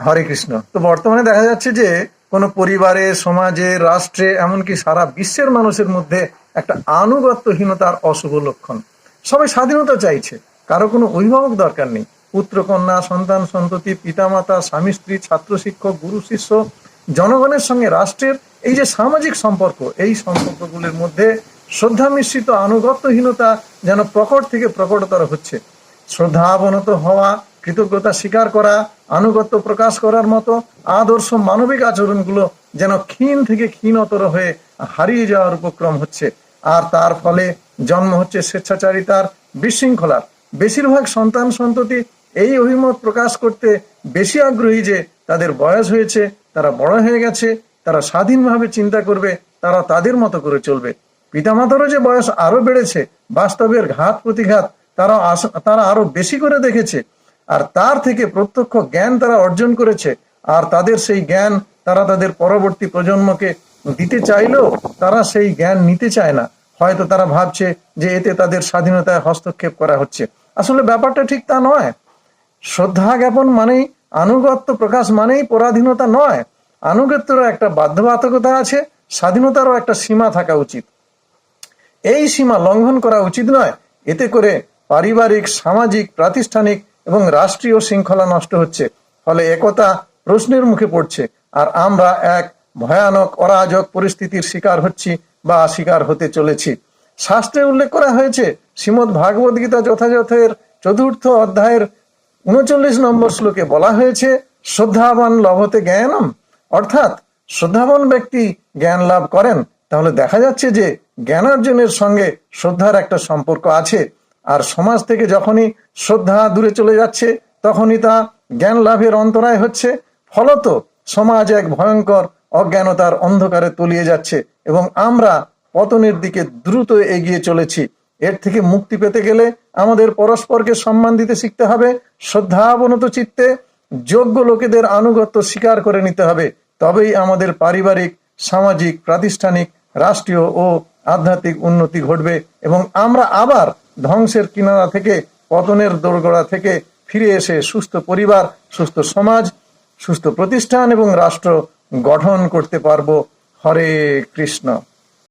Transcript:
হরে কৃষ্ণ। তো বর্তমানে দেখা যাচ্ছে যে কোনো পরিবারে, সমাজে, রাষ্ট্রে, এমনকি সারা বিশ্বের মানুষের মধ্যে একটা আনুগত্যহীনতার অশুভ লক্ষণ। সবাই স্বাধীনতা চাইছে, কারো কোনো অভিভাবক দরকার নেই। পুত্র কন্যা, সন্তান সন্ততি, পিতামাতা, স্বামী স্ত্রী, ছাত্র শিক্ষক, গুরু শিষ্য, জনগণের সঙ্গে রাষ্ট্রের এই যে সামাজিক সম্পর্ক, এই সম্পর্কগুলির মধ্যে শ্রদ্ধা মিশ্রিত আনুগত্যহীনতা যেন প্রকট থেকে প্রকটতর হচ্ছে। শ্রদ্ধাবনত হওয়া, কৃতজ্ঞতা স্বীকার করা, আনুগত্য প্রকাশ করার মতো আদর্শ মানবিক আচরণগুলো যেন ক্ষীণ থেকে ক্ষীণতর হয়ে হারিয়ে যাওয়ার উপক্রম হচ্ছে। আর তার ফলে জন্ম হচ্ছে স্বেচ্ছাচারিতার, বিশৃঙ্খলার। বেশিরভাগ সন্তান সন্ততি এই অভিমত প্রকাশ করতে বেশি আগ্রহী যে তাদের বয়স হয়েছে, তারা বড় হয়ে গেছে, তারা স্বাধীনভাবে চিন্তা করবে, তারা তাদের মতো করে চলবে। পিতামাতারও যে বয়স আরো বেড়েছে, বাস্তবের ঘাত প্রতিঘাত তারা আরো বেশি করে দেখেছে, আর তার থেকে প্রত্যক্ষ জ্ঞান তারা অর্জন করেছে। আর তাদের সেই জ্ঞান তারা তাদের পরবর্তী প্রজন্মকে দিতে চাইলেও তারা সেই জ্ঞান নিতে চায় না। হয়তো তারা ভাবছে যে এতে তাদের স্বাধীনতায় হস্তক্ষেপ করা হচ্ছে। আসলে ব্যাপারটা ঠিক তা নয়। শ্রদ্ধা জ্ঞাপন মানেই, আনুগত্য প্রকাশ মানেই পরাধীনতা নয়। আনুগত্যেরও একটা বাধ্যবাধকতা আছে, স্বাধীনতারও একটা সীমা থাকা উচিত। এই সীমা লঙ্ঘন করা উচিত নয়। এতে করে পারিবারিক, সামাজিক, প্রাতিষ্ঠানিক এবং রাষ্ট্রীয় শৃঙ্খলা নষ্ট হচ্ছে। ফলে একতা প্রশ্নের মুখে পড়ছে, আর আমরা এক ভয়ানক অরাজক পরিস্থিতির শিকার হচ্ছি বা শিকার হতে চলেছি। শাস্ত্রে উল্লেখ করা হয়েছে, শ্রীমদ্ ভাগবত গীতা যথাযথের 4th অধ্যায়ের 39 নম্বর শ্লোকে বলা হয়েছে, শ্রদ্ধাবান লভতে জ্ঞানম। অর্থাৎ শ্রদ্ধাবান ব্যক্তি জ্ঞান লাভ করেন। তাহলে দেখা যাচ্ছে যে জ্ঞানার্জনের সঙ্গে শ্রদ্ধার একটা সম্পর্ক আছে। আর সমাজ থেকে যখনই শ্রদ্ধা দূরে চলে যাচ্ছে, তখনই তা জ্ঞান লাভের অন্তরায় হচ্ছে। ফলত সমাজ এক ভয়ঙ্কর অজ্ঞানতার অন্ধকারে তলিয়ে যাচ্ছে এবং আমরা পতনের দিকে দ্রুত এগিয়ে চলেছি। এর থেকে মুক্তি পেতে গেলে আমাদের পরস্পরকে সম্মান দিতে শিখতে হবে, শ্রদ্ধাবনত চিত্তে যোগ্য লোকেদের আনুগত্য স্বীকার করে নিতে হবে। তবেই আমাদের পারিবারিক, সামাজিক, প্রাতিষ্ঠানিক, রাষ্ট্রীয় ও আধ্যাত্মিক উন্নতি ঘটবে এবং আমরা আবার ধ্বংসের কিনারা থেকে, পতনের দোরগোড়া থেকে ফিরে এসে সুস্থ পরিবার, সুস্থ সমাজ, সুস্থ প্রতিষ্ঠান এবং রাষ্ট্র গঠন করতে পারবো। হরে কৃষ্ণ।